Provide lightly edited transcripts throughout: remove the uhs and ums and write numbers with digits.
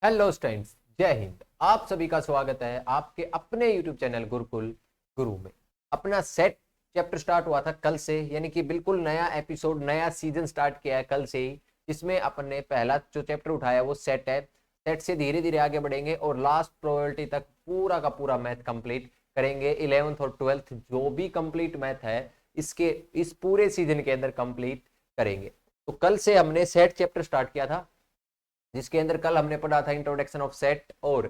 Hello students, जय हिंद। आप सभी का स्वागत है आपके अपने YouTube चैनल गुरुकुल गुरु में। अपना सेट चैप्टर स्टार्ट हुआ था कल से, यानी कि बिल्कुल नया एपिसोड, नया सीजन स्टार्ट किया है कल से ही, जिसमें अपन ने पहला जो चैप्टर उठाया वो सेट है। सेट से धीरे धीरे आगे बढ़ेंगे और लास्ट प्रोबेबिलिटी तक पूरा का पूरा मैथ कंप्लीट करेंगे। 11th और 12th जो भी कंप्लीट मैथ है इसके इस पूरे सीजन के अंदर कंप्लीट करेंगे। तो कल से हमने सेट चैप्टर स्टार्ट किया था, जिसके अंदर कल हमने पढ़ा था इंट्रोडक्शन ऑफ सेट, और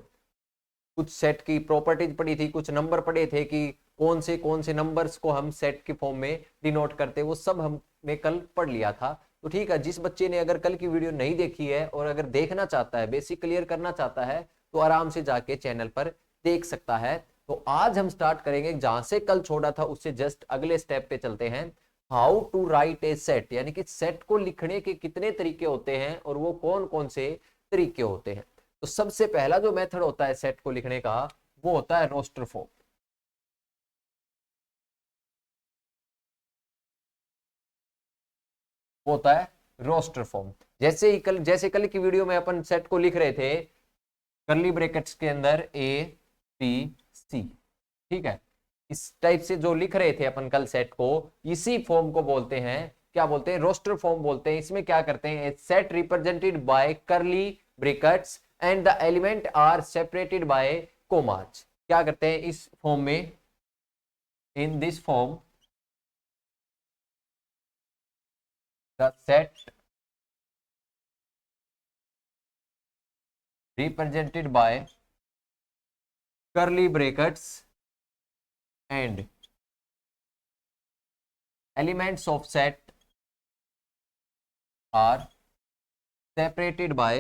कुछ सेट की प्रॉपर्टीज पढ़ी थी, कुछ नंबर पढ़े थे कि कौन से नंबर्स को हम सेट के फॉर्म में डिनोट करते, वो सब हमने कल पढ़ लिया था। तो ठीक है, जिस बच्चे ने अगर कल की वीडियो नहीं देखी है और अगर देखना चाहता है, बेसिक क्लियर करना चाहता है, तो आराम से जाके चैनल पर देख सकता है। तो आज हम स्टार्ट करेंगे जहां से कल छोड़ा था, उससे जस्ट अगले स्टेप पे चलते हैं। How to write a set, यानी कि सेट को लिखने के कितने तरीके होते हैं और वो कौन कौन से तरीके होते हैं। तो सबसे पहला जो मेथड होता है सेट को लिखने का, वो होता है रोस्टर फॉर्म। वो होता है रोस्टर फॉर्म। जैसे कल की वीडियो में अपन सेट को लिख रहे थे करली ब्रैकेट्स के अंदर ABC, ठीक है। इस टाइप से जो लिख रहे थे अपन कल सेट को, इसी फॉर्म को बोलते हैं, क्या बोलते हैं, रोस्टर फॉर्म बोलते हैं। इसमें क्या करते हैं, set represented by curly brackets and the element are separated by commas. क्या करते हैं इस फॉर्म में, in this form the set represented by curly brackets and elements of set are separated by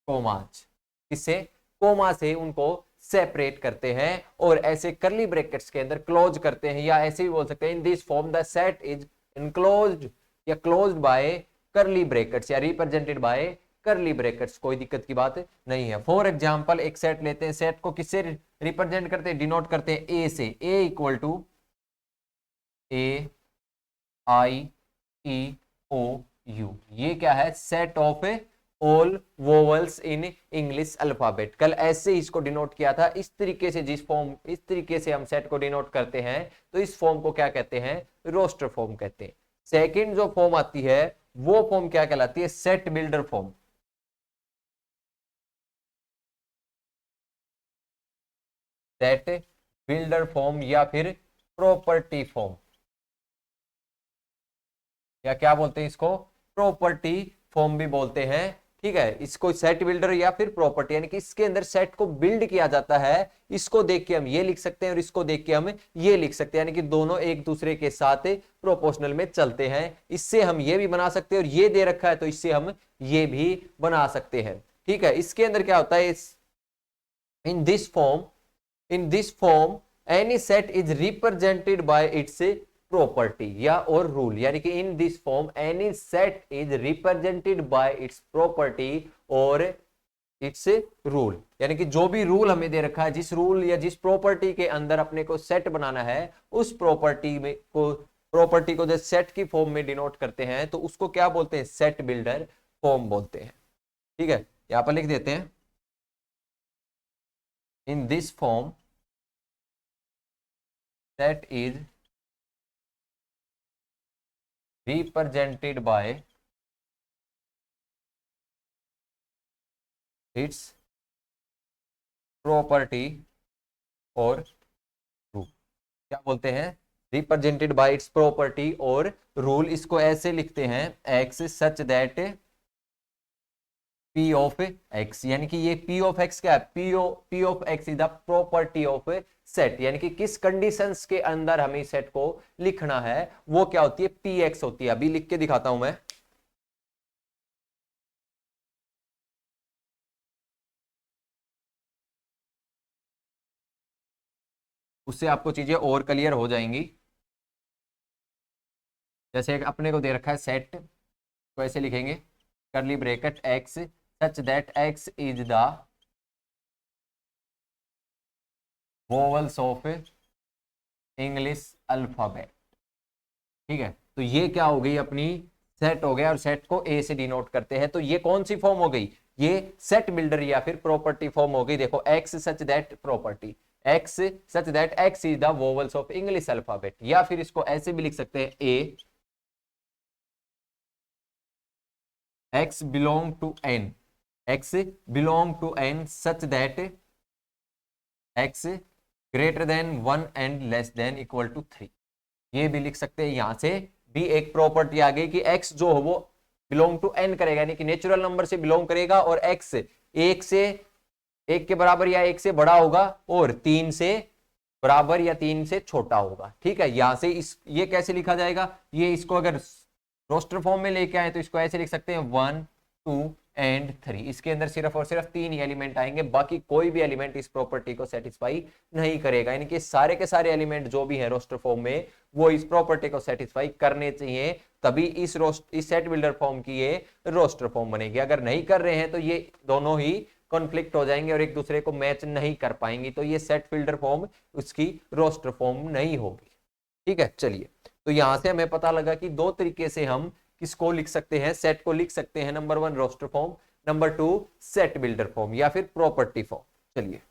commas। इससे कोमा से उनको separate करते हैं और ऐसे करली ब्रैकेट्स के अंदर क्लोज करते हैं, या ऐसे भी बोल सकते हैं इन this form the set is enclosed या क्लोज्ड बाय करली ब्रैकेट्स या रिप्रेजेंटेड बाय करली ब्रैकेट्स। कोई दिक्कत की बात नहीं है। फॉर एग्जांपल एक सेट लेते हैं, सेट को किससे रिप्रेजेंट करते हैं, डिनोट करते हैं ए से। ए इक्वल टू AIEOU, ये क्या है, set of all vowels in English alphabet. कल ऐसे इसको डिनोट किया था, इस तरीके से, इस तरीके से हम सेट को डिनोट करते हैं। तो इस फॉर्म को क्या कहते हैं, रोस्टर फॉर्म कहते हैं। सेकंड जो फॉर्म आती है वो फॉर्म क्या कहलाती है, set builder form. Set builder form या फिर प्रॉपर्टी फॉर्म, या क्या बोलते हैं इसको, प्रॉपर्टी फॉर्म भी बोलते हैं। ठीक है, इसको सेट बिल्डर या फिर प्रॉपर्टी, यानी कि इसके अंदर सेट को बिल्ड किया जाता है। इसको देख के हम ये लिख सकते हैं और इसको देख के हम ये लिख सकते हैं, यानी कि दोनों एक दूसरे के साथ प्रोपोर्शनल में चलते हैं। इससे हम ये भी बना सकते हैं, और ये दे रखा है तो इससे हम ये भी बना सकते हैं। ठीक है, इसके अंदर क्या होता है, इन this form any set is represented by it's property या और रूल, यानी कि इन this form any set is represented by it's property और इट्स रूल, यानी कि जो भी रूल हमें दे रखा है, जिस रूल या जिस प्रॉपर्टी के अंदर अपने को सेट बनाना है, उस प्रॉपर्टी को जब सेट की फॉर्म में डिनोट करते हैं तो उसको क्या बोलते हैं, सेट बिल्डर फॉर्म बोलते हैं। ठीक है, यहां पर लिख देते हैं, इन this form set is represented by its property और रूल। क्या बोलते हैं, रिप्रेजेंटेड बाय इट्स प्रॉपर्टी और रूल। इसको ऐसे लिखते हैं, x such that P of x, यानी कि ये पी ऑफ एक्स क्या है, P of x is the property of set, यानी कि किस कंडीशंस के अंदर हमें सेट को लिखना है वो क्या होती है, पी एक्स होती है। अभी लिख के दिखाता हूं मैं, उससे आपको चीजें और क्लियर हो जाएंगी। जैसे अपने को दे रखा है सेट, तो ऐसे लिखेंगे, करली bracket x such that X is the vowels of English alphabet. ठीक है, तो ये क्या हो गई अपनी सेट हो गया और सेट को ए से डिनोट करते हैं। तो ये कौन सी फॉर्म हो गई, ये सेट बिल्डर या फिर प्रॉपर्टी फॉर्म हो गई। देखो X such that property, X such that X is the vowels of English alphabet, या फिर इसको ऐसे भी लिख सकते हैं A X belong to N, X belong to N such that X greater than 1 and less than equal to 3। ये भी लिख सकते हैं। यहां से भी एक प्रॉपर्टी आ गई कि x जो हो वो बिलोंग टू n करेगा, यानी कि नेचुरल नंबर से बिलोंग करेगा, और x एक के बराबर या एक से बड़ा होगा, और 3 से बराबर या 3 से छोटा होगा। ठीक है, यहां से इस ये कैसे लिखा जाएगा, ये इसको अगर रोस्टर फॉर्म में लेके आए तो इसको ऐसे लिख सकते हैं 1 2 एंड 3। इसके अंदर सिर्फ और सिर्फ 3 ही एलिमेंट आएंगे, बाकी कोई भी एलिमेंट इस प्रॉपर्टी को सेटिस्फाई नहीं करेगा। यानी कि सारे के सारे एलिमेंट जो भी है रोस्टर फॉर्म में वो इस प्रॉपर्टी को सेटिस्फाई करने चाहिए, तभी इस सेट बिल्डर फॉर्म की ये रोस्टर फॉर्म बनेगी। अगर नहीं कर रहे हैं तो ये दोनों ही कॉन्फ्लिक्ट हो जाएंगे और एक दूसरे को मैच नहीं कर पाएंगी, तो ये सेट बिल्डर फॉर्म उसकी रोस्टर फॉर्म नहीं होगी। ठीक है, चलिए, तो यहां से हमें पता लगा कि दो तरीके से हम किसको लिख सकते हैं, सेट को लिख सकते हैं। Number 1 roster form, number 2 set builder form या फिर प्रॉपर्टी फॉर्म। चलिए,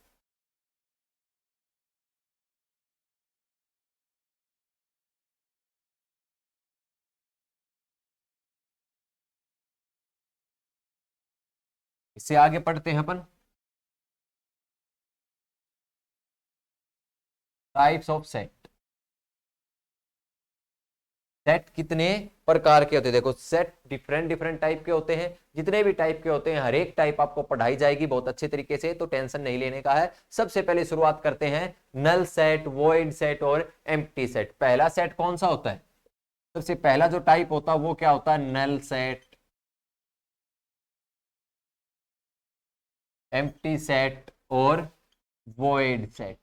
इससे आगे पढ़ते हैं अपन टाइप्स ऑफ सेट। सेट कितने प्रकार के होते हैं, देखो सेट डिफरेंट डिफरेंट टाइप के होते हैं। जितने भी टाइप के होते हैं हर एक टाइप आपको पढ़ाई जाएगी बहुत अच्छे तरीके से, तो टेंशन नहीं लेने का है। सबसे पहले शुरुआत करते हैं नल सेट, वॉइड सेट और एम्प्टी सेट। पहला सेट कौन सा होता है, सबसे पहला जो टाइप होता है वो क्या होता है, नल सेट, एम्प्टी सेट और वॉइड सेट।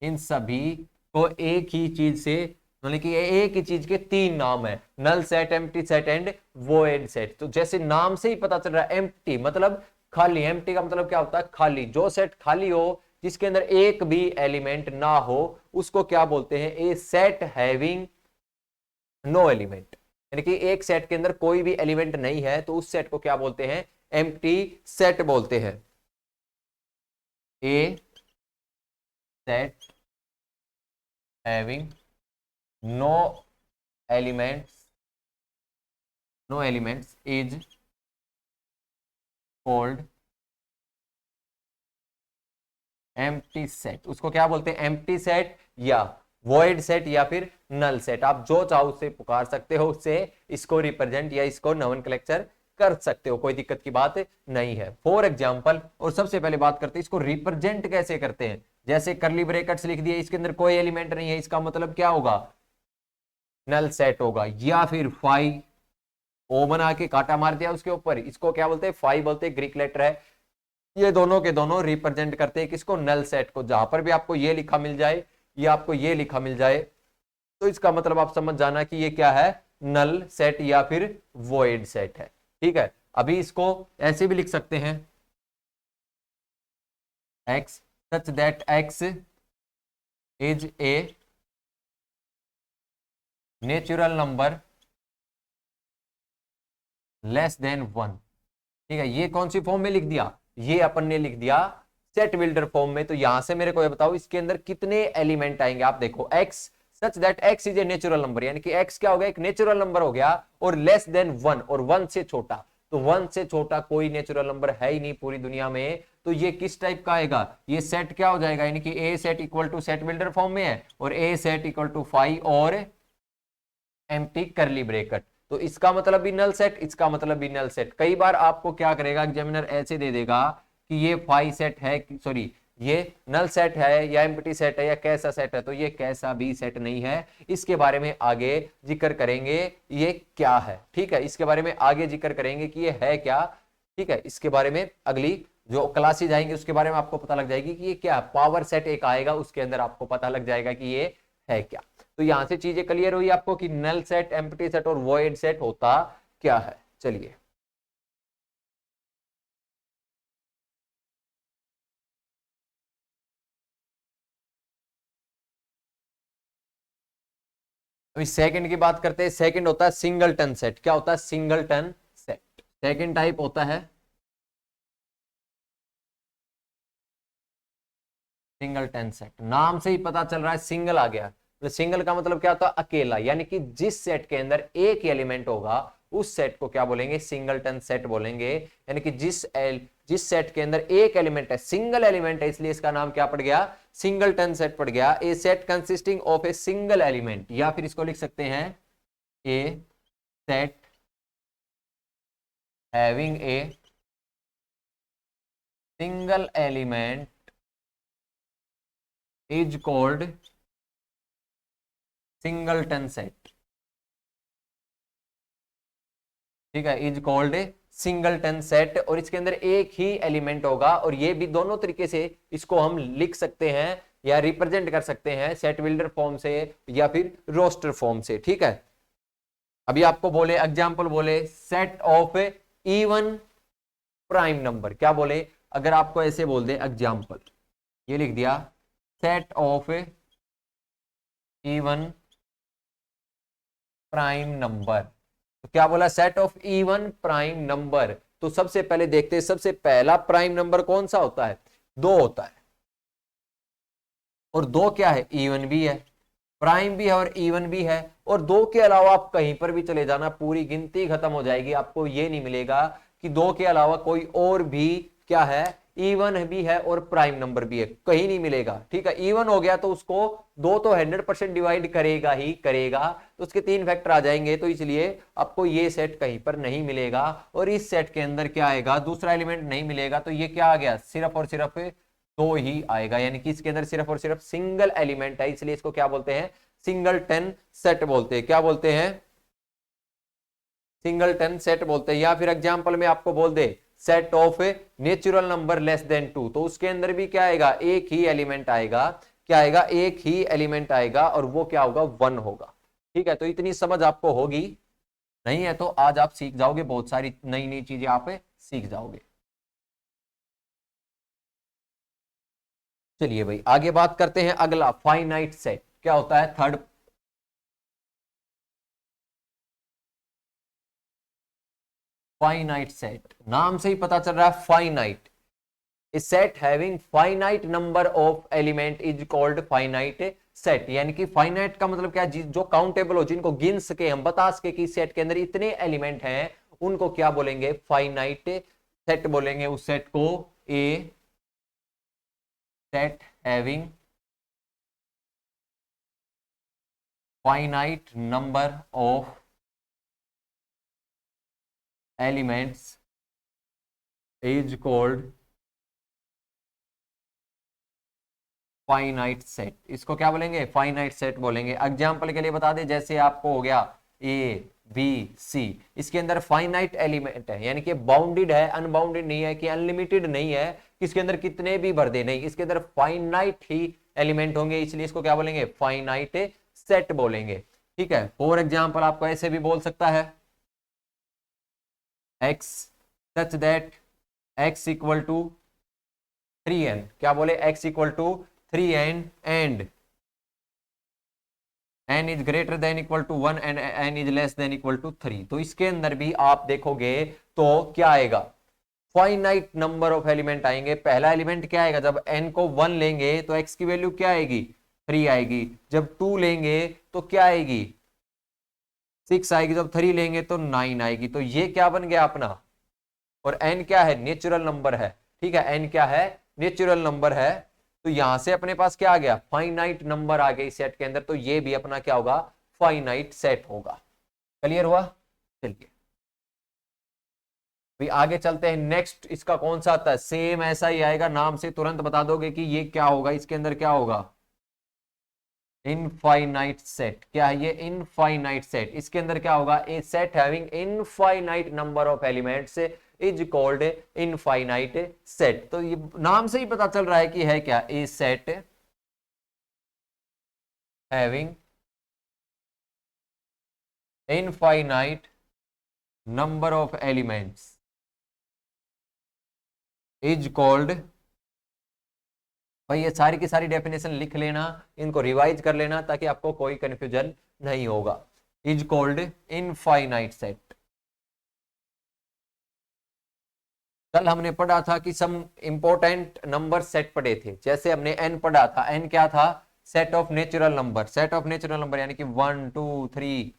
इन सभी को एक ही चीज से, मतलब कि एक ही चीज के तीन नाम है, null set, empty set and void set. तो जैसे नाम से ही पता चल रहा है, एम्प्टी मतलब खाली, एम्प्टी का मतलब क्या होता है, खाली। जो सेट खाली हो, जिसके अंदर एक भी एलिमेंट ना हो, उसको क्या बोलते हैं, a set having no element. यानी कि एक सेट के अंदर कोई भी एलिमेंट नहीं है, तो उस सेट को क्या बोलते हैं, एम्प्टी सेट बोलते हैं। A set having no elements, no elements is called empty set. उसको क्या बोलते हैं, एम्प्टी सेट या वॉइड सेट या फिर नल सेट। आप जो चाहो उससे पुकार सकते हो, उससे इसको रिप्रेजेंट या इसको नोमेनक्लेचर कर सकते हो, कोई दिक्कत की बात नहीं है। फॉर एग्जाम्पल, और सबसे पहले बात करते हैं इसको रिप्रेजेंट कैसे करते हैं। जैसे करली ब्रैकेट्स लिख दिए, इसके अंदर कोई एलिमेंट नहीं है, इसका मतलब क्या होगा, नल सेट होगा। या फिर फाइव, ओ बना के कांटा मार दिया उसके ऊपर, इसको क्या बोलते हैं, फाइव बोलते हैं, ग्रीक लेटर है। ये दोनों के दोनों रिप्रेजेंट करते हैं किसको, नल सेट को। जहां पर भी आपको ये लिखा मिल जाए या आपको ये लिखा मिल जाए, तो इसका मतलब आप समझ जाना कि ये क्या है, नल सेट या फिर वॉइड सेट है। ठीक है, अभी इसको ऐसे भी लिख सकते हैं, x such that X is a natural number less then 1। ठीक है, ये कौन सी फॉर्म में लिख दिया, ये अपन ने लिख दिया सेट बिल्डर फॉर्म में। तो यहां से मेरे को ये बताओ इसके अंदर कितने एलिमेंट आएंगे। आप देखो x such that x is a natural number, यानी कि x क्या हो गया, एक नेचुरल नंबर हो गया, और लेस देन 1 और 1 से छोटा। तो 1 से छोटा कोई नेचुरल नंबर है ही नहीं पूरी दुनिया में, तो ये किस टाइप का आएगा, ये सेट क्या हो जाएगा, यानी कि A set equal to set builder form में है, और ए सेट इक्वल टू 5 और एम्प्टी करली ब्रेकेट। तो इसका मतलब भी नल सेट, इसका मतलब भी नल सेट। कई बार आपको क्या करेगा एग्जामिनर, ऐसे दे देगा कि ये फाइव सेट है, सॉरी ये नल सेट है या एम्प्टी सेट है या कैसा सेट है, तो ये कैसा भी सेट नहीं है। इसके बारे में आगे जिक्र करेंगे ये क्या है। ठीक है, इसके बारे में आगे जिक्र करेंगे कि ये है क्या। ठीक है, इसके बारे में अगली जो क्लासेज आएंगे उसके बारे में आपको पता लग जाएगी कि ये क्या, पावर सेट एक आएगा उसके अंदर आपको पता लग जाएगा कि ये है क्या। तो यहां से चीजें क्लियर हुई आपको कि नल सेट, एम्प्टी सेट और वॉइड सेट होता क्या है। चलिए, अभी सेकंड की बात करते हैं। सेकंड होता है सिंगलटन सेट। क्या होता है? Singleton set. सेकंड टाइप होता है सिंगलटन सेट। नाम से ही पता चल रहा है सिंगल आ गया। तो सिंगल का मतलब क्या होता है? अकेला, यानी कि जिस सेट के अंदर एक एलिमेंट होगा उस सेट को क्या बोलेंगे? सिंगलटन सेट बोलेंगे। यानी कि जिस सेट के अंदर एक एलिमेंट है, सिंगल एलिमेंट है, इसलिए इसका नाम क्या पड़ गया? सिंगलटन सेट पड़ गया। A set consisting of a single element, या फिर इसको लिख सकते हैं a set having a single element is called singleton set. ठीक है, इज कॉल्ड सिंगलटन सेट। और इसके अंदर एक ही एलिमेंट होगा, और ये भी दोनों तरीके से इसको हम लिख सकते हैं या रिप्रेजेंट कर सकते हैं, सेट बिल्डर फॉर्म से या फिर रोस्टर फॉर्म से। ठीक है, अभी आपको बोले एग्जांपल, बोले set of even prime number. क्या बोले? अगर आपको ऐसे बोल दे एग्जांपल, ये लिख दिया set of even prime number. तो क्या बोला? Set of even prime number. तो सबसे पहले देखते हैं, सबसे पहला प्राइम नंबर कौन सा होता है? 2 होता है। और 2 क्या है? इवन भी है, प्राइम भी है और इवन भी है। और 2 के अलावा आप कहीं पर भी चले जाना, पूरी गिनती खत्म हो जाएगी, आपको ये नहीं मिलेगा कि 2 के अलावा कोई और भी क्या है? इवन भी है और प्राइम नंबर भी है, कहीं नहीं मिलेगा। ठीक है, इवन हो गया तो उसको 2 तो 100% डिवाइड करेगा ही करेगा, तो उसके 3 फैक्टर आ जाएंगे, तो इसलिए आपको ये सेट कहीं पर नहीं मिलेगा। और इस सेट के अंदर क्या आएगा? दूसरा एलिमेंट नहीं मिलेगा, तो ये क्या आ गया? सिर्फ और सिर्फ 2 ही आएगा। यानी कि इसके अंदर सिर्फ और सिर्फ सिंगल एलिमेंट है, इसलिए इसको क्या बोलते हैं? सिंगलटन सेट बोलते हैं। क्या बोलते हैं? सिंगलटन सेट बोलते हैं। या फिर एग्जांपल में आपको बोल दे set of natural number less than 2, तो उसके अंदर भी क्या आएगा? एक ही एलिमेंट आएगा। क्या आएगा? एक ही एलिमेंट आएगा, और वो क्या होगा? 1 होगा। ठीक है, तो इतनी समझ आपको होगी। नहीं है तो आज आप सीख जाओगे, बहुत सारी नई नई चीजें आप सीख जाओगे। चलिए भाई आगे बात करते हैं। अगला फाइनाइट सेट क्या होता है? थर्ड फाइनाइट सेट, नाम से ही पता चल रहा है finite. A set having finite number of element is called finite set. यानी कि फाइनाइट का मतलब क्या है? जो काउंटेबल हो, जिनको गिन सके, हम बता सके कि सेट के अंदर इतने एलिमेंट हैं, उनको क्या बोलेंगे? फाइनाइट सेट बोलेंगे उस सेट को। A set having finite number of elements is called finite set. इसको क्या बोलेंगे? फाइनाइट सेट बोलेंगे। एग्जांपल के लिए बता दें, जैसे आपको हो गया ए बी सी, इसके अंदर फाइनाइट एलिमेंट है, यानी कि बाउंडेड है, अनबाउंडेड नहीं है, कि अनलिमिटेड नहीं है, इसके अंदर कितने भी भर दे, नहीं, इसके अंदर फाइनाइट ही एलिमेंट होंगे, इसलिए इसको क्या बोलेंगे? फाइनाइट सेट बोलेंगे। ठीक है, फॉर एग्जाम्पल आपको ऐसे भी बोल सकता है x such that x equal to 3n। क्या बोले? x equal to 3n and n is greater than equal to 1 and n is less than equal to 3। तो इसके अंदर भी आप देखोगे तो क्या आएगा? फाइनाइट नंबर ऑफ एलिमेंट आएंगे। पहला एलिमेंट क्या आएगा? जब n को 1 लेंगे तो x की वैल्यू क्या आएगी? 3 आएगी। जब 2 लेंगे तो क्या आएगी? 6 आएगी। जब 3 लेंगे तो 9 आएगी। तो ये क्या बन गया अपना? और n क्या है? नेचुरल नंबर है। ठीक है, n क्या है? नेचुरल नंबर है। तो यहां से अपने पास क्या आ गया? फाइनाइट नंबर आ गया इस सेट के अंदर, तो ये भी अपना क्या होगा? फाइनाइट सेट होगा। क्लियर हुआ? चलिए भाई आगे चलते हैं। नेक्स्ट इसका कौन सा आता है? सेम ऐसा ही आएगा, नाम से तुरंत बता दोगे कि ये क्या होगा, इसके अंदर क्या होगा? Infinite set. क्या है ये? Infinite set. इसके अंदर क्या होगा? A set having infinite number of elements is called infinite set. तो ये नाम से ही पता चल रहा है कि है क्या? A set having infinite number of elements is called. भाई ये सारी की सारी डेफिनेशन लिख लेना, इनको रिवाइज कर लेना, ताकि आपको कोई कंफ्यूजन नहीं होगा, इज कॉल्ड इनफाइनाइट सेट। कल हमने पढ़ा था कि सम इंपॉर्टेंट नंबर सेट पढ़े थे, जैसे हमने n पढ़ा था, n क्या था, set of natural number, set of natural number यानी कि 1 2 3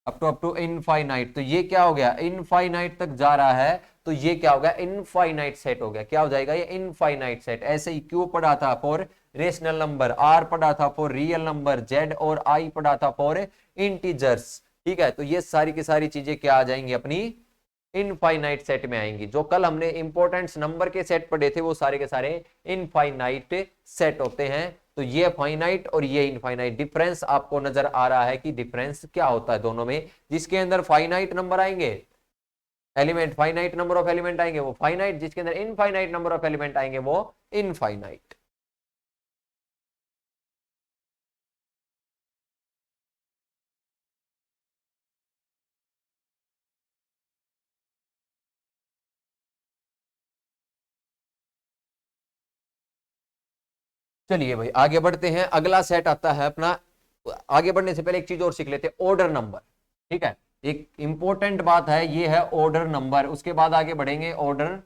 अप टू इनफाइनाइट। तो ये क्या हो गया, इनफाइनाइट तक जा रहा है, तो ये क्या हो गया, इनफाइनाइट सेट हो गया। क्या हो जाएगा ये, इनफाइनाइट सेट। ऐसे ही Q पढ़ा था फॉर रेशनल नंबर, R पढ़ा था फॉर रियल नंबर, Z और I पढ़ा था फॉर इंटीजर्स। ठीक है, तो ये सारी की सारी चीजें क्या आ जाएंगी, अपनी इनफाइनाइट सेट में आएंगी। जो कल हमने इंपॉर्टेंट नंबर के सेट पढ़े थे वो सारे के सारे इनफाइनाइट सेट होते हैं। तो ये फाइनाइट और ये इनफाइनाइट, डिफरेंस आपको नजर आ रहा है कि डिफरेंस क्या होता है दोनों में। जिसके अंदर फाइनाइट नंबर आएंगे element, finite number of element आएंगे वो फाइनाइट, जिसके अंदर इनफाइनाइट नंबर ऑफ एलिमेंट आएंगे वो इनफाइनाइट। चलिए भाई आगे बढ़ते हैं। अगला सेट आता है अपना, आगे बढ़ने से पहले एक चीज और सीख लेते हैं, ऑर्डर नंबर। ठीक है, एक इंपॉर्टेंट बात है, ये है ऑर्डर नंबर। उसके बाद आगे बढ़ेंगे ऑर्डर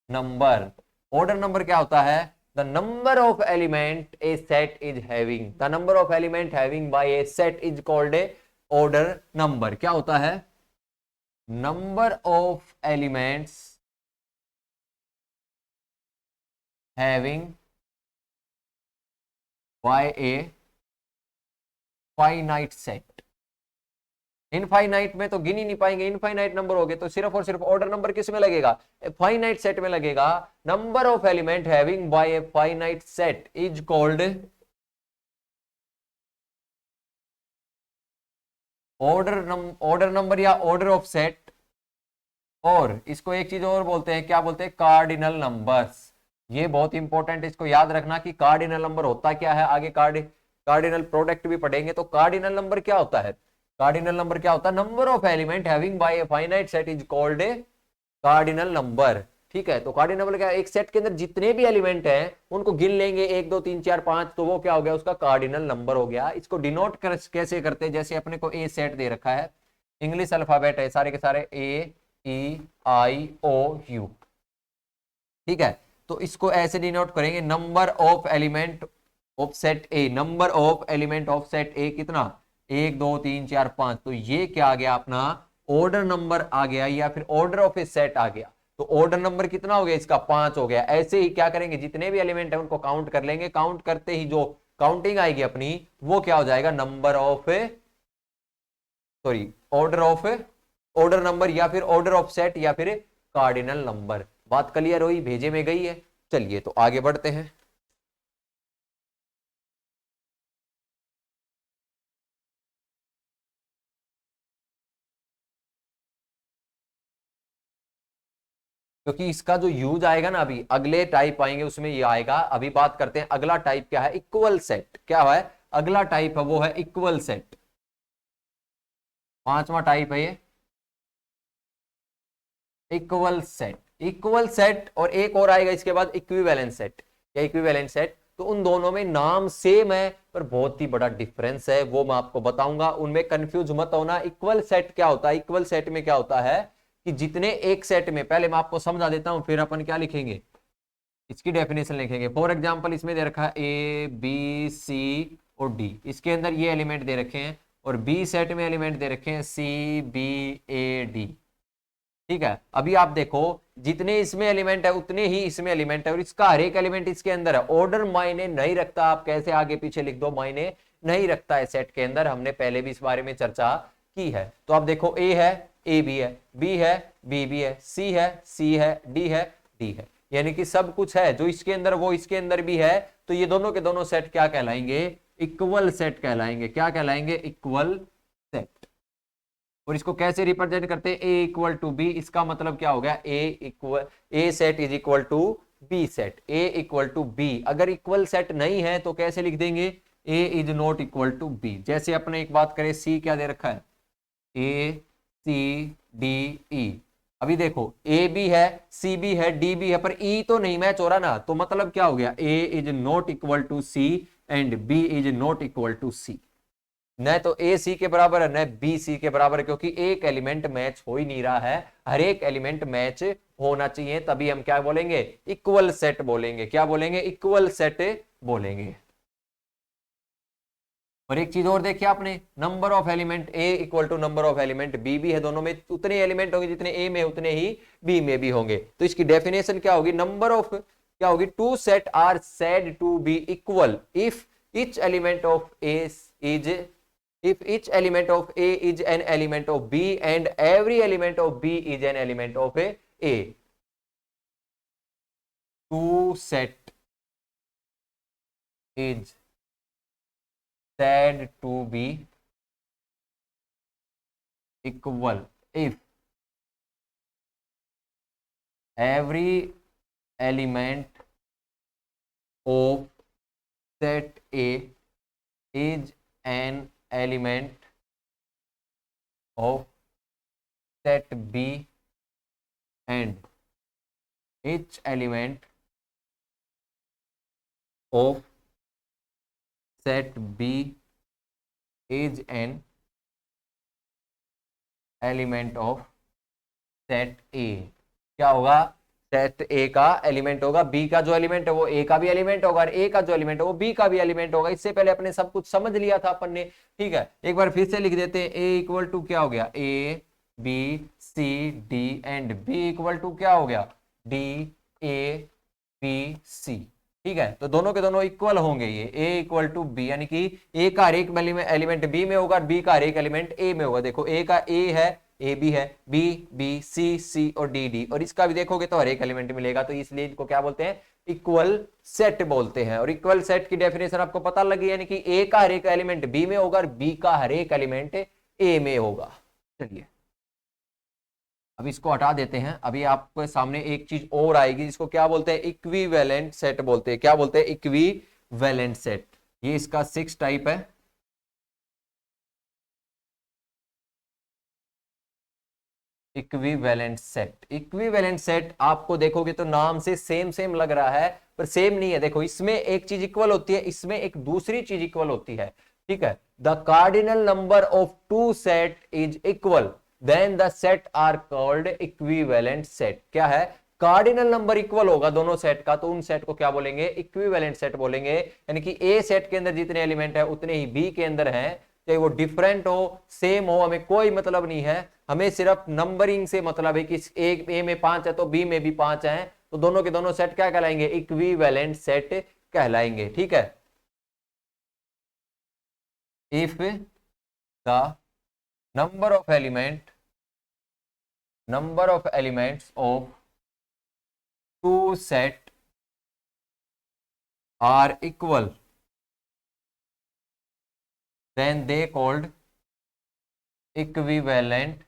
नंबर। ऑर्डर नंबर क्या होता है, the number of element a set is having, the number of element having by a set is called a order number. क्या होता है, number of elements having by a finite set. Infinite में तो गिन ही नहीं पाएंगे, इनफाइनाइट नंबर हो गए, तो सिर्फ और सिर्फ ऑर्डर नंबर किस में लगेगा, फाइनाइट सेट में लगेगा। Number of element having by a finite set is called order number या ऑर्डर ऑफ सेट। और इसको एक चीज और बोलते हैं, क्या बोलते हैं, कार्डिनल नंबर्स। ये बहुत इंपॉर्टेंट, इसको याद रखना कि कार्डिनल नंबर होता क्या है। आगे कार्डिनल प्रोडक्ट भी पढ़ेंगे, तो कार्डिनल नंबर क्या होता है, कार्डिनल नंबर क्या होता है, number of element having by a finite set is called a cardinal number. ठीक है, तो कार्डिनल नंबर क्या है, एक सेट के अंदर जितने भी एलिमेंट हैं उनको गिन लेंगे 1 2 3 4 5, तो वो क्या हो गया, उसका कार्डिनल नंबर हो गया। इसको डिनोट कैसे करते हैं, जैसे अपने को ए सेट दे रखा है, इंग्लिश अल्फाबेट है सारे के सारे, A E I O U। ठीक है, तो इसको ऐसे डिनोट करेंगे, number of element of set A, number of element of set ए कितना, 1 2 3 4 5। तो ये क्या आ गया अपना, ऑर्डर नंबर आ गया, या फिर ऑर्डर ऑफ ए सेट आ गया। तो ऑर्डर नंबर कितना हो गया इसका, 5 हो गया। ऐसे ही क्या करेंगे, जितने भी एलिमेंट है उनको काउंट कर लेंगे, काउंट करते ही जो काउंटिंग आएगी अपनी, वो क्या हो जाएगा, number of order of order number, या फिर ऑर्डर ऑफ सेट, या फिर कार्डिनल नंबर। बात क्लियर हुई, भेजे में गई है। चलिए तो आगे बढ़ते हैं। क्योंकि इसका जो यूज आएगा ना, अभी अगले टाइप आएंगे उसमें ये आएगा। अभी बात करते हैं अगला टाइप क्या है, इक्वल सेट। क्या है अगला टाइप है, वो है इक्वल सेट। 5वां टाइप है ये इक्वल सेट। इक्वल सेट और एक और आएगा इसके बाद इक्विवेलेंट सेट या इक्विवेलेंट सेट। तो उन दोनों में नाम सेम है पर बहुत ही बड़ा डिफरेंस है, वो मैं आपको बताऊंगा, उनमें कंफ्यूज मत होना। इक्वल सेट क्या होता है, इक्वल सेट में क्या होता है कि जितने एक सेट में, पहले मैं आपको समझा देता हूं फिर अपन क्या लिखेंगे, इसकी डेफिनेशन लिखेंगे। फॉर एग्जांपल इसमें दे रखा है A B C और D, इसके अंदर ये एलिमेंट दे रखे हैं, और बी सेट में एलिमेंट दे रखे हैं C B A D। ठीक है, अभी आप देखो जितने इसमें एलिमेंट है उतने ही इसमें एलिमेंट है, और इसका हर एक एलिमेंट इसके अंदर है। ऑर्डर मायने नहीं रखता, आप कैसे आगे पीछे लिख दो, मायने नहीं रखता है सेट के अंदर। हमने पहले भी इस बारे में चर्चा की है। तो आप देखो A है, A भी है, B है, B भी है, C है, C है, D है, D है, यानी कि सब कुछ है जो इसके अंदर वो इसके अंदर भी है। तो ये दोनों के दोनों सेट क्या कहलाएंगे, इक्वल सेट कहलाएंगे। क्या कहलाएंगे, इक्वल सेट। और इसको कैसे रिप्रेजेंट करते हैं, A इक्वल टू बी। इसका मतलब क्या हो गया, A set is equal to B set, A equal to B। अगर इक्वल सेट नहीं है तो कैसे लिख देंगे, A is not equal to B। जैसे अपने एक बात करें, C क्या दे रखा है, A C D E। अभी देखो A भी है, C भी है, D भी है, पर E तो नहीं मैच हो रहा ना। तो मतलब क्या हो गया, A is not equal to C and B is not equal to C। न तो ए सी के बराबर है न बी सी के बराबर है, क्योंकि एक एलिमेंट मैच हो ही नहीं रहा है, हर एक एलिमेंट मैच होना चाहिए, तभी हम क्या बोलेंगे, इक्वल सेट बोलेंगे। क्या बोलेंगे, इक्वल सेट बोलेंगे। और एक चीज और देखिए आपने, number of element A equal to number of element B भी है, दोनों में उतने एलिमेंट होंगे जितने ए में उतने ही बी में भी होंगे। तो इसकी डेफिनेशन क्या होगी, नंबर ऑफ क्या होगी, two set are said to be equal if each element of A is if each element of A is an element of B and every element of B is an element of A. Two set is said to be equal if every element of set A is an element of set B and each element of set B is an element of set A। क्या होगा, set ए का element होगा, B का जो element है वो ए का भी एलिमेंट होगा, और ए का जो एलिमेंट है वो बी का भी एलिमेंट होगा। इससे पहले अपने सब कुछ समझ लिया था अपन ने, ठीक है। एक बार फिर से लिख देते हैं, ए इक्वल टू क्या हो गया, A B C D and B equal to क्या हो गया, डी ए बी सी। ठीक है, तो दोनों के दोनों इक्वल होंगे, ये ए इक्वल टू बी, यानी कि ए का हर एक एलिमेंट बी में होगा, बी का हर एक एलिमेंट ए में होगा। देखो ए का ए है, ए बी है, बी बी सी सी और डी डी, और इसका भी देखोगे तो हर एक एलिमेंट मिलेगा, तो इसलिए इनको क्या बोलते हैं, इक्वल सेट बोलते हैं। और इक्वल सेट की डेफिनेशन आपको पता लगी, यानी कि ए का हर एक एलिमेंट बी में होगा और बी का हर एक एलिमेंट ए में होगा। चलिए अब इसको हटा देते हैं, अभी आपके सामने एक चीज और आएगी जिसको क्या बोलते हैं, इक्विवेलेंट सेट बोलते हैं। क्या बोलते हैं, इक्विवेलेंट सेट। ये इसका 6 टाइप है। इक्विवेलेंट सेट, इक्विवेलेंट सेट आपको देखोगे तो नाम से सेम सेम लग रहा है, पर सेम नहीं है। देखो इसमें एक चीज इक्वल होती है, इसमें एक दूसरी चीज इक्वल होती है, ठीक है। The cardinal number of two set is equal then the set are called equivalent set. क्या है, कार्डिनल नंबर इक्वल होगा दोनों सेट का, तो उन सेट को क्या बोलेंगे, इक्विवेलेंट सेट बोलेंगे। यानी कि ए सेट के अंदर जितने एलिमेंट है उतने ही बी के अंदर हैं, चाहे वो डिफरेंट हो सेम हो, हमें कोई मतलब नहीं है, हमें सिर्फ नंबरिंग से मतलब है कि एक ए में 5 है तो बी में भी 5 है, तो दोनों के दोनों सेट क्या कहलाएंगे, इक्विवेलेंट सेट कहलाएंगे। ठीक है, if the number of elements of two set are equal, then they called equivalent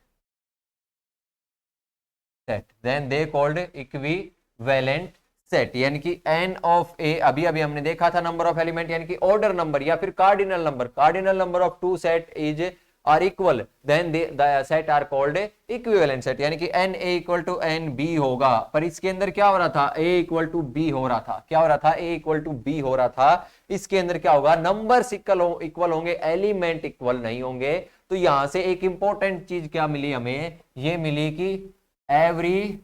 set, then they called equivalent set. यानी कि n ऑफ ए, अभी अभी हमने देखा था नंबर ऑफ एलिमेंट यानी कि ऑर्डर नंबर या फिर cardinal number, cardinal number of two set is are equal then the set are called equivalent set. यानी कि n A equal to n B होगा, पर इसके अंदर क्या हो रहा था, ए इक्वल टू बी हो रहा था। क्या हो रहा था, ए इक्वल टू बी हो रहा था। इसके अंदर क्या होगा, नंबर इक्वल होंगे, एलिमेंट इक्वल नहीं होंगे। तो यहां से एक इंपॉर्टेंट चीज क्या मिली हमें, ये मिली कि every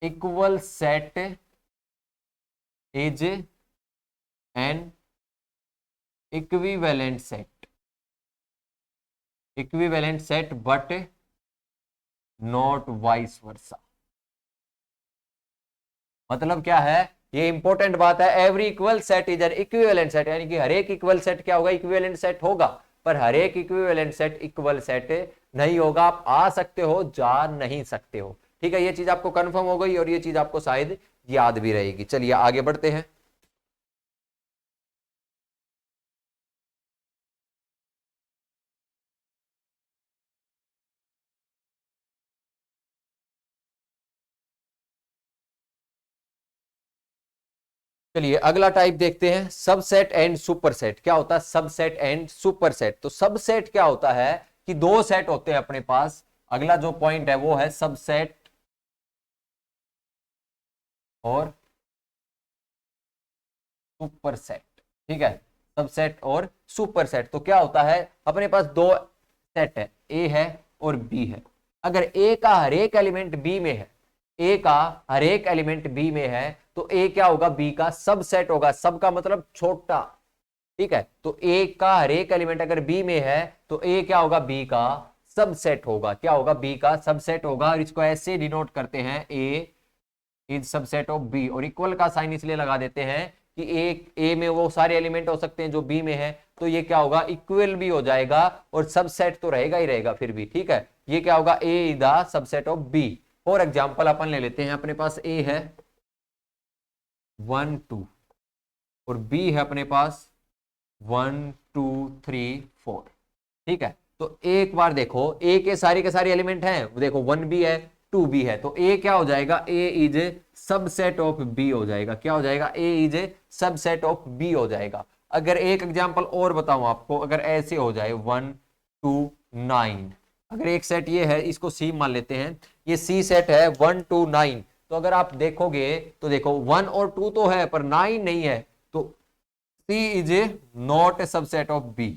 equal set is an equivalent set, equivalent set but not vice versa. मतलब क्या है, ये इंपॉर्टेंट बात है, every equal set is an equivalent set, यानी कि हर एक इक्वल सेट क्या होगा, इक्विवेलेंट सेट होगा, पर हर एक इक्विवेलेंट सेट इक्वल सेट नहीं होगा। आप आ सकते हो, जा नहीं सकते हो। ठीक है, ये चीज आपको कंफर्म हो गई और ये चीज आपको शायद याद भी रहेगी। चलिए आगे बढ़ते हैं। चलिए अगला टाइप देखते हैं, सबसेट एंड सुपरसेट। क्या होता है सबसेट एंड सुपरसेट, तो सबसेट क्या होता है कि दो सेट होते हैं अपने पास। अगला जो पॉइंट है वो है सबसेट और सुपरसेट। ठीक है, सबसेट और सुपर सेट। तो क्या होता है, अपने पास दो सेट है, ए है और बी है। अगर ए का हर एक एलिमेंट बी में है, ए का हर एक एलिमेंट बी में है, तो ए क्या होगा, बी का सबसेट होगा। सब का मतलब छोटा, ठीक है। तो ए का हर एक एलिमेंट अगर बी में है तो ए क्या होगा, बी का सबसेट होगा। क्या होगा, बी का सबसेट होगा। और इसको ऐसे डिनोट करते हैं, ए इज सबसेट ऑफ बी, और इक्वल का साइन इसलिए लगा देते हैं कि ए में वो सारे एलिमेंट हो सकते हैं जो बी में है, तो ये क्या होगा, इक्वल भी हो जाएगा और सबसेट तो रहेगा ही रहेगा फिर भी, ठीक है। ये क्या होगा, A is the subset of B. For example अपन ले लेते हैं, अपने पास ए है 1 2 और बी है अपने पास 1 2 3 4, ठीक है। तो एक बार देखो, ए के सारे एलिमेंट हैं, देखो 1 भी है 2 भी है, तो ए क्या हो जाएगा, A is a subset of B हो जाएगा। क्या हो जाएगा, A is a subset of B हो जाएगा। अगर एक एग्जांपल और बताऊं आपको, अगर ऐसे हो जाए 1 2 9, अगर एक सेट ये है, इसको सी मान लेते हैं, ये सी सेट है 1 2 9, तो अगर आप देखोगे तो देखो 1 और 2 तो है पर 9 नहीं है, तो C is a not a subset of B.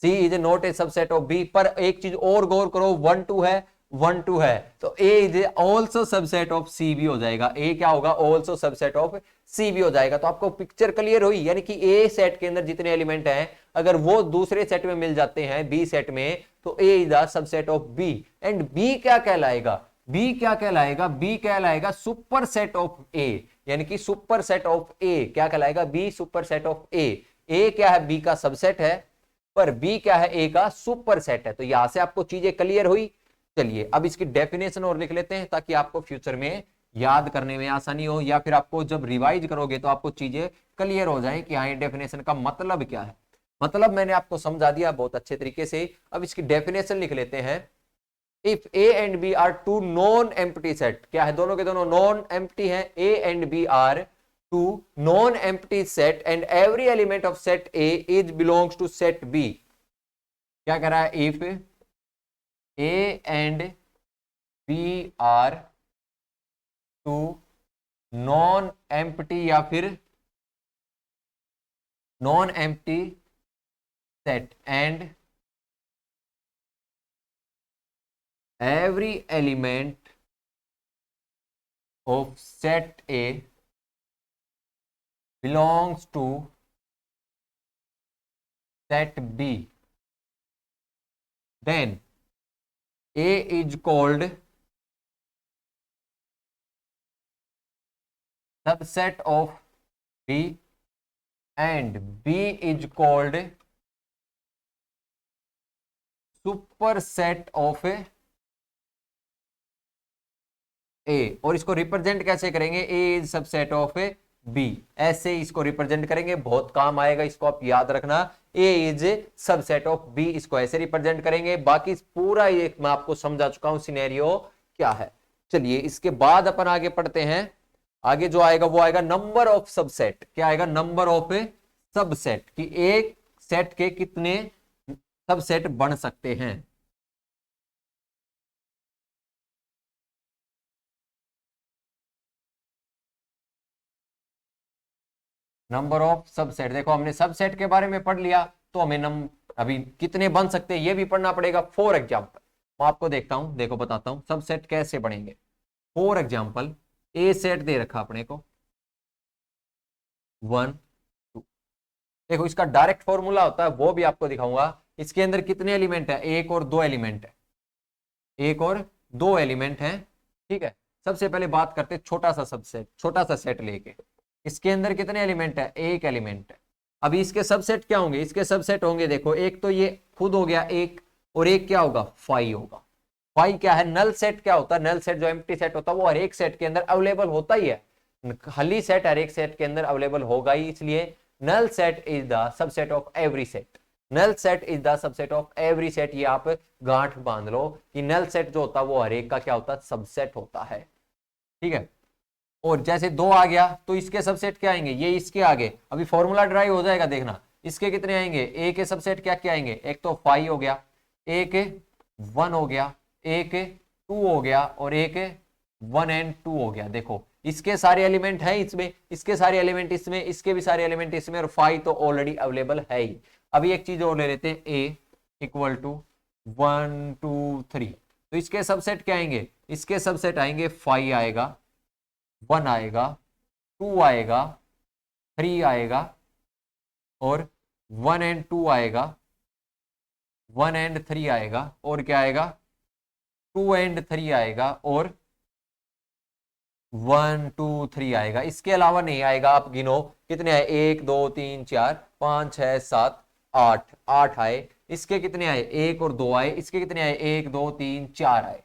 C is not a subset of B. पर एक चीज और गौर करो, 1 2 है 1 2 है, तो A is also subset of सी भी हो जाएगा। ए क्या होगा, ऑल्सो सबसेट ऑफ सी भी हो जाएगा। तो आपको पिक्चर क्लियर हुई, यानी कि ए सेट के अंदर जितने एलिमेंट हैं अगर वो दूसरे सेट में मिल जाते हैं बी सेट में, तो A is the subset of B. And B क्या कहलाएगा, बी क्या कहलाएगा, बी कहलाएगा सुपर सेट ऑफ ए, यानी कि सुपर सेट ऑफ ए क्या कहलाएगा, बी सुपर सेट ऑफ ए। ए क्या है, बी का सबसेट है, पर बी क्या है, ए का सुपर सेट है। तो यहां से आपको चीजें क्लियर हुई। चलिए अब इसकी डेफिनेशन और लिख लेते हैं, ताकि आपको फ्यूचर में याद करने में आसानी हो, या फिर आपको जब रिवाइज करोगे तो आपको चीजें क्लियर हो जाए कि हाँ ये डेफिनेशन का मतलब क्या है। मतलब मैंने आपको समझा दिया बहुत अच्छे तरीके से। अब इसकी डेफिनेशन लिख लेते हैं। If A and B are two non empty set, क्या है, दोनों के दोनों नॉन एम्प्टी हैं, A and B are two non empty set and every element of set A is belongs to set B. क्या कह रहा है, if A and B are two non empty या फिर non empty set and every element of set A belongs to set B, then A is called subset of B and B is called superset of ए। और इसको represent कैसे करेंगे, ए is subset of B, ऐसे इसको represent करेंगे, बहुत काम आएगा, इसको आप याद रखना। ए इज सबसेट ऑफ बी, इसको ऐसे रिप्रेजेंट करेंगे। बाकी पूरा ये मैं आपको समझा चुका हूं सिनेरियो क्या है। चलिए इसके बाद अपन आगे पढ़ते हैं। आगे जो आएगा वो आएगा नंबर ऑफ सबसेट। क्या आएगा, नंबर ऑफ सबसेट, कि एक सेट के कितने सबसेट बन सकते हैं। नंबर ऑफ सबसेट, देखो हमने सबसेट के बारे में पढ़ लिया, तो हमें अभी कितने बन सकते हैं ये भी पढ़ना पड़ेगा। फॉर एग्जांपल मैं आपको देखता हूं, देखो बताता हूं सबसेट कैसे बनेंगे। फॉर एग्जांपल ए सेट दे रखा अपने को 1 2, देखो इसका डायरेक्ट फॉर्मूला होता है, वो भी आपको दिखाऊंगा। इसके अंदर कितने एलिमेंट है, एक और दो एलिमेंट है, एक और दो एलिमेंट है, ठीक है। सबसे पहले बात करते हैं छोटा सा सबसेट, छोटा सा सेट लेके, इसके अंदर कितने एलिमेंट है, एक एलिमेंट है। अभी इसके सबसेट क्या होंगे, इसके सबसेट होंगे, देखो एक तो ये खुद हो गया एक, और एक क्या होगा, 5 होगा। 5 क्या है, नल सेट क्या होता है, नल सेट जो एम्प्टी सेट होता है वो हर एक सेट के अंदर अवेलेबल होता ही है, खाली सेट हर एक सेट के अंदर अवेलेबल होगा ही, इसलिए null set is the subset of every set. Null set is the subset of every set. ये आप गांठ बांध लो कि नल सेट जो होता है वो हर एक का क्या होता है, सबसेट होता है, ठीक है। और जैसे 2 आ गया तो इसके सबसेट क्या आएंगे, ये इसके आगे अभी फॉर्मूला ड्राइव हो जाएगा, देखना इसके कितने आएंगे, ए के सबसेट क्या क्या आएंगे, एक तो 5 हो गया, एक 1 हो गया, एक 2 हो गया, और एक 1 and 2 हो गया। देखो इसके सारे एलिमेंट हैं इसमें, इसके सारे एलिमेंट इसमें, इसके भी सारे एलिमेंट इसमें, और 5 तो ऑलरेडी अवेलेबल है ही। अभी एक चीज और ले लेते हैं, ए इक्वल टू 1 2 3, तो इसके सबसेट क्या आएंगे, इसके सबसेट आएंगे 5 आएगा, 1 आएगा, 2 आएगा, 3 आएगा, और 1 एंड 2 आएगा, 1 एंड 3 आएगा, और क्या आएगा 2 एंड 3 आएगा, और 1 2 3 आएगा। इसके अलावा नहीं आएगा। आप गिनो कितने आए, 1 2 3 4 5 6 7 8, 8 आए। इसके कितने आए, 1 और 2 आए। इसके कितने आए, 1 2 3 4 आए।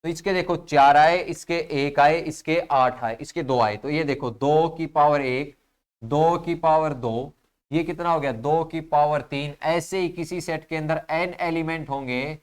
तो इसके देखो 4 आए, इसके 1 आए, इसके 8 आए, इसके 2 आए। तो ये देखो 2 की पावर 1, 2 की पावर 2, ये कितना हो गया 2 की पावर 3। ऐसे ही किसी सेट के अंदर n एलिमेंट होंगे,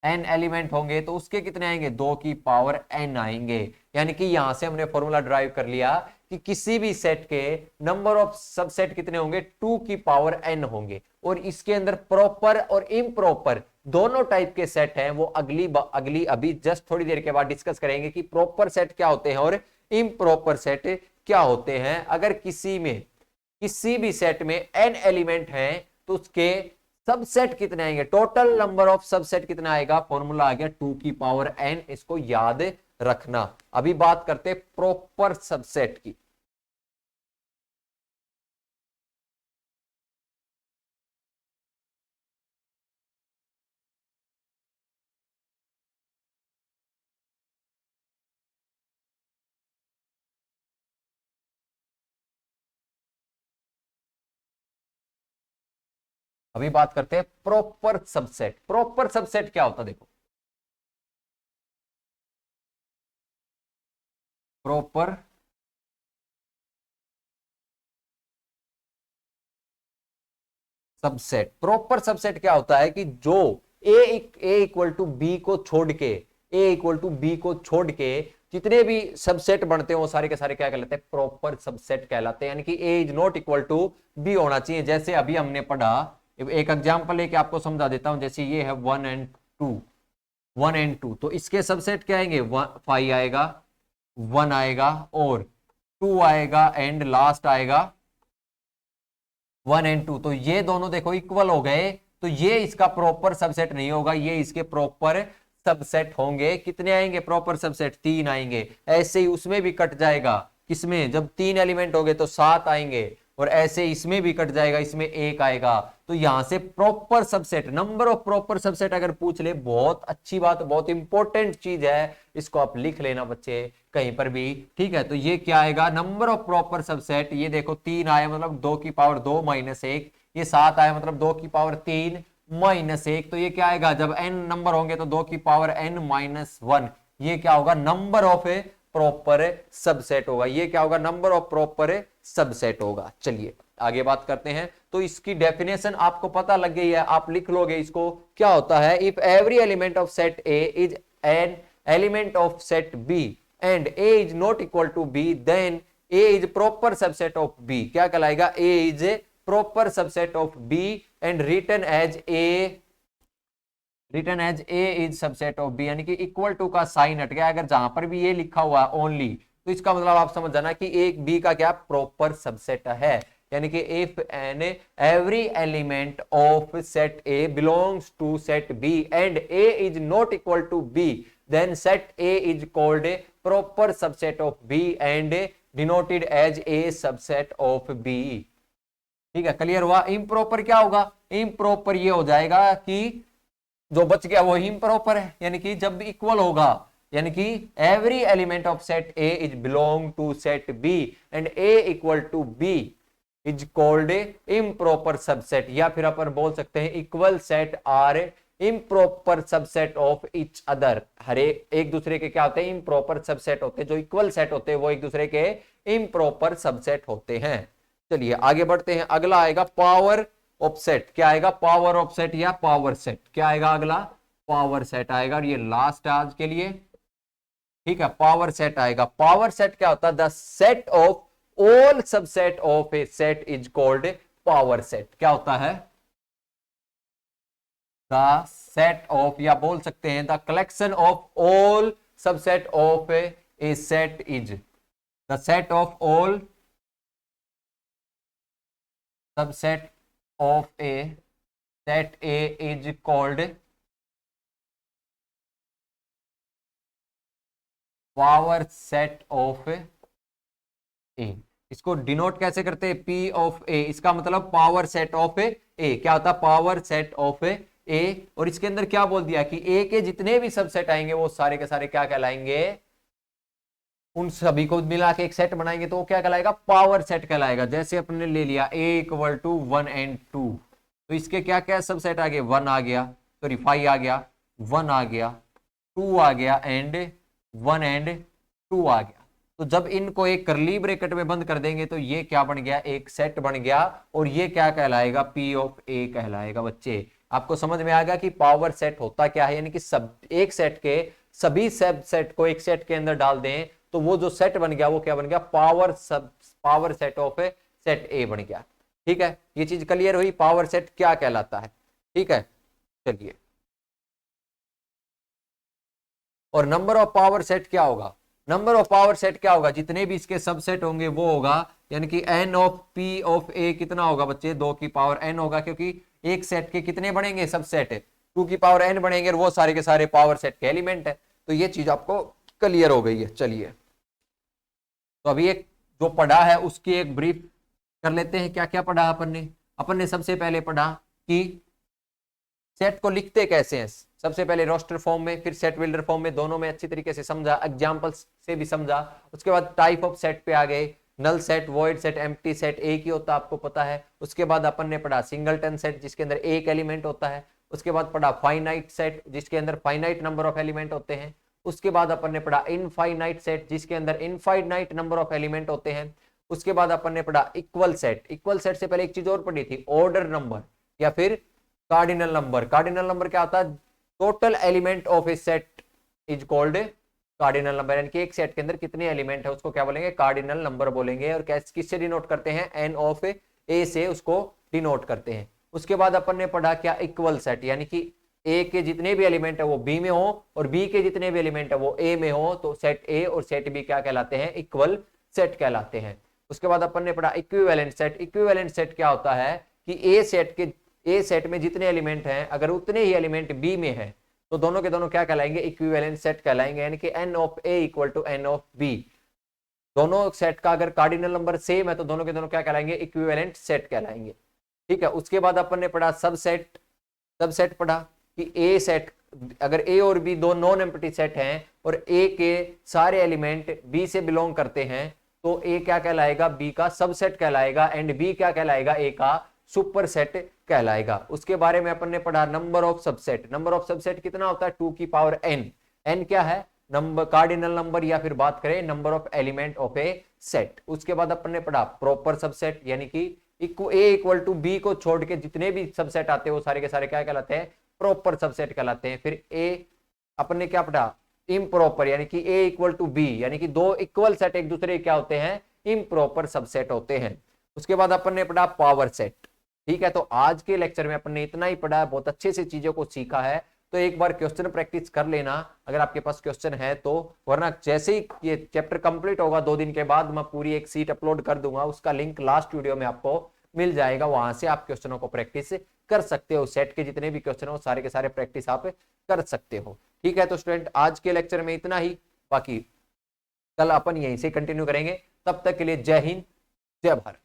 n एलिमेंट होंगे तो उसके कितने आएंगे, 2 की पावर n आएंगे। यानी कि यहां से हमने फॉर्मूला ड्राइव कर लिया कि किसी भी सेट के नंबर ऑफ सबसेट कितने होंगे, 2 की पावर n होंगे। और इसके अंदर प्रॉपर और इम्प्रॉपर दोनों टाइप के सेट हैं, वो अगली अभी जस्ट थोड़ी देर के बाद डिस्कस करेंगे कि प्रॉपर सेट क्या होते हैं और इम्प्रॉपर सेट क्या होते हैं। अगर किसी भी सेट में n एलिमेंट हैं तो उसके सबसेट कितने आएंगे, टोटल नंबर ऑफ सबसेट कितना आएगा, फॉर्मूला आ गया 2 की पावर n। इसको याद रखना। अभी बात करते हैं प्रॉपर सबसेट की। अभी बात करते हैं प्रॉपर सबसेट। प्रॉपर सबसेट क्या होता है, देखो प्रॉपर सबसेट, प्रॉपर सबसेट क्या होता है कि जो ए इक्वल टू बी को छोड़ के, ए इक्वल टू बी को छोड़ के जितने भी सबसेट बनते हैं वो सारे के सारे क्या कहलाते हैं, प्रॉपर सबसेट कहलाते हैं। यानी कि A is not equal to B होना चाहिए। जैसे अभी हमने पढ़ा, एक एग्जांपल लेके आपको समझा देता हूं। जैसे ये है 1 एंड 2, 1 एंड 2, तो इसके सबसेट क्या आएंगे, 5 आएगा, 1 आएगा, और 2 आएगा, एंड लास्ट आएगा 1 एंड 2। तो ये दोनों देखो इक्वल हो गए, तो ये इसका प्रॉपर सबसेट नहीं होगा, ये इसके प्रॉपर सबसेट होंगे। कितने आएंगे प्रॉपर सबसेट, 3 आएंगे। ऐसे ही उसमें भी कट जाएगा, किसमें, जब 3 एलिमेंट हो गए तो 7 आएंगे, और ऐसे इसमें भी कट जाएगा, इसमें 1 आएगा। तो यहां से proper subset, number of proper subset अगर पूछ ले, बहुत अच्छी बात, बहुत इंपॉर्टेंट चीज है, इसको आप लिख लेना बच्चे कहीं पर भी, ठीक है। तो ये क्या आएगा, नंबर ऑफ प्रॉपर सबसेट। ये देखो 3 आया मतलब 2 की पावर 2 माइनस 1, ये 7 आया मतलब 2 की पावर 3 माइनस 1। तो ये क्या आएगा, जब n नंबर होंगे तो 2 की पावर n माइनस 1, ये क्या होगा, नंबर ऑफ प्रॉपर सबसेट होगा। ये क्या होगा, नंबर ऑफ प्रॉपर सबसेट होगा। चलिए आगे बात करते हैं। तो इसकी डेफिनेशन आपको पता लग गई है, आप लिख लोगे इसको। क्या होता है, if every element of set A is an element of set B and A is not equal to B, then A is proper subset of B. क्या कहलाएगा, A is proper subset of B and written as A is subset of B. यानी कि equal to का sign हट गया, अगर जहां पर भी ये लिखा हुआ है ओनली, तो इसका मतलब आप समझ जाना कि एक बी का क्या प्रॉपर सबसेट है। यानी कि if an every element of set A belongs to set B and A is not equal to B, then set A is called a proper subset of B and denoted as A subset of B. ठीक है, clear हुआ। Improper क्या होगा, improper ये हो जाएगा कि जो बच गया वो इम्प्रॉपर है। यानी कि जब इक्वल होगा, यानी कि every element of set A is belong to set B and A equal to B is called improper subset, या फिर अपन बोल सकते हैं equal set are improper subset of each other. हर एक दूसरे के क्या होते हैं, इम्प्रॉपर सबसेट होते हैं। जो इक्वल सेट होते हैं वो एक दूसरे के इम्प्रॉपर सबसेट होते हैं। चलिए आगे बढ़ते हैं। अगला आएगा पावर ऑफसेट। क्या आएगा, पावर ऑफसेट या पावर सेट। क्या आएगा अगला, पावर सेट आएगा, और ये लास्ट आज के लिए, ठीक है। पावर सेट आएगा। पावर सेट क्या होता है, the set of all subset of a set is called power set. क्या होता है, द सेट ऑफ, या बोल सकते हैं the collection of all subset of a set is the set of all subset of a set A is called power set of A. इसको denote कैसे करते हैं, पी ऑफ ए, इसका मतलब पावर सेट ऑफ ए। क्या होता है, पावर सेट ऑफ ए। और इसके अंदर क्या बोल दिया कि ए के जितने भी सबसेट आएंगे वो सारे के सारे क्या कहलाएंगे, उन सभी को मिला के एक सेट बनाएंगे तो वो क्या कहलाएगा, पावर सेट कहलाएगा। जैसे अपने ले लिया ए इक्वल टू 1 and 2, तो इसके क्या क्या सबसेट आ गए, 1 आ गया, सॉरी 5 आ गया, 1 आ गया, 2 आ गया एंड 1 and 2 आ गया। तो जब इनको एक करली ब्रैकेट में बंद कर देंगे तो ये क्या बन गया, एक सेट बन गया, और ये क्या कहलाएगा, पी ऑफ ए कहलाएगा। बच्चे आपको समझ में आ गया कि पावर सेट होता क्या है, यानी कि सब एक सेट के सभी सब सेट को एक सेट के अंदर डाल दें तो वो जो सेट बन गया वो क्या बन गया, power set of a set ए बन गया। ठीक है, ये चीज क्लियर हुई, पावर सेट क्या कहलाता है। ठीक है, चलिए, और नंबर ऑफ पावर सेट क्या होगा, नंबर ऑफ पावर सेट क्या होगा, जितने भी इसके सबसेट होंगे वो होगा, यानी कि एन ऑफ पी ऑफ ए कितना होगा बच्चे, 2 की पावर एन होगा, क्योंकि एक सेट के कितने बनेंगे सबसेट, 2 की पावर एन बनेंगे, और वो सारे के सारे पावर सेट के एलिमेंट है। तो ये चीज आपको क्लियर हो गई है। चलिए, तो अभी एक जो पढ़ा है उसकी एक ब्रीफ कर लेते हैं। क्या क्या पढ़ा अपन ने सबसे पहले पढ़ा कि सेट को लिखते कैसे हैं, सबसे पहले रोस्टर फॉर्म में, फिर सेट बिल्डर फॉर्म में, दोनों में अच्छी तरीके से समझा, एग्जांपल्स से भी समझा। उसके बाद टाइप ऑफ सेट पे आ गए, null set, void set, empty set एक ही होता है, आपको पता है। उसके बाद अपन ने पढ़ा सिंगलटन सेट जिसके अंदर एक एलिमेंट होता है। उसके बाद पढ़ा फाइनाइट सेट जिसके अंदर फाइनाइट नंबर ऑफ एलिमेंट होते हैं। उसके बाद अपन ने पढ़ा इनफाइनाइट सेट जिसके अंदर इनफाइनाइट नंबर ऑफ एलिमेंट होते हैं। उसके बाद अपन ने पढ़ा इक्वल सेट, इक्वल सेट से पहले एक चीज और पढ़ी थी, ऑर्डर नंबर या फिर कार्डिनल नंबर। कार्डिनल नंबर क्या होता है, total element of a set is called cardinal number, यानी कि एक सेट के अंदर कितने एलिमेंट है उसको क्या बोलेंगे, कार्डिनल नंबर बोलेंगे। और किससे डिनोट करते हैं, एन ऑफ ए से उसको डिनोट करते हैं। उसके बाद अपन ने पढ़ा क्या, इक्वल सेट, यानी कि ए के जितने भी एलिमेंट है वो बी में हो और बी के जितने भी एलिमेंट है वो ए में हो, तो सेट ए और सेट बी क्या कहलाते हैं, इक्वल सेट कहलाते हैं। उसके बाद अपन ने पढ़ा इक्विवेलेंट सेट। इक्विवेलेंट सेट क्या होता है कि ए सेट में जितने एलिमेंट हैं अगर उतने ही एलिमेंट बी में है तो दोनों के दोनों क्या कहलाएंगे, इक्विवेलेंट सेट कहलाएंगे, यानी कि n of A equal to n of B. दोनों सेट का अगर कार्डिनल नंबर सेम है तो दोनों के दोनों क्या कहलाएंगे, इक्विवेलेंट सेट कहलाएंगे। ठीक है, उसके बाद अपन ने पढ़ा सबसेट। सबसेट पढ़ा कि ए सेट, अगर ए और बी दो नॉन एम्प्टी सेट हैं और ए के सारे एलिमेंट बी से बिलोंग करते हैं तो ए क्या कहलाएगा, बी का सबसेट कहलाएगा, एंड बी क्या कहलाएगा, ए का सुपर सेट कहलाएगा। उसके बारे में अपन ने पढ़ा number of subset. Number of subset कितना होता है, 2 की पावर एन। एन क्या है, नंबर, कार्डिनल नंबर, या फिर बात करें number of element of a set. उसके बाद अपन ने पढ़ा प्रॉपर सबसेट, यानी कि ए इक्वल टू बी को छोड़ के जितने भी सबसेट आते हैं वो सारे के सारे क्या कहलाते हैं, प्रॉपर सबसेट कहलाते हैं। फिर ए अपन ने क्या पढ़ा, इम्प्रॉपर, यानी कि ए इक्वल टू बी, यानी कि दो इक्वल सेट एक दूसरे क्या होते हैं, इम्प्रॉपर सबसेट होते हैं। उसके बाद अपन ने पढ़ा पावर सेट। ठीक है, तो आज के लेक्चर में अपन ने इतना ही पढ़ा है, बहुत अच्छे से चीजों को सीखा है। तो एक बार क्वेश्चन प्रैक्टिस कर लेना अगर आपके पास क्वेश्चन है तो, वरना जैसे ही ये चैप्टर कंप्लीट होगा 2 दिन के बाद मैं पूरी एक सीट अपलोड कर दूंगा, उसका लिंक लास्ट वीडियो में आपको मिल जाएगा, वहां से आप क्वेश्चनों को प्रैक्टिस कर सकते हो। सेट के जितने भी क्वेश्चन हो सारे के सारे प्रैक्टिस आप कर सकते हो। ठीक है, तो स्टूडेंट आज के लेक्चर में इतना ही, बाकी कल अपन यहीं से कंटिन्यू करेंगे। तब तक के लिए जय हिंद, जय भारत।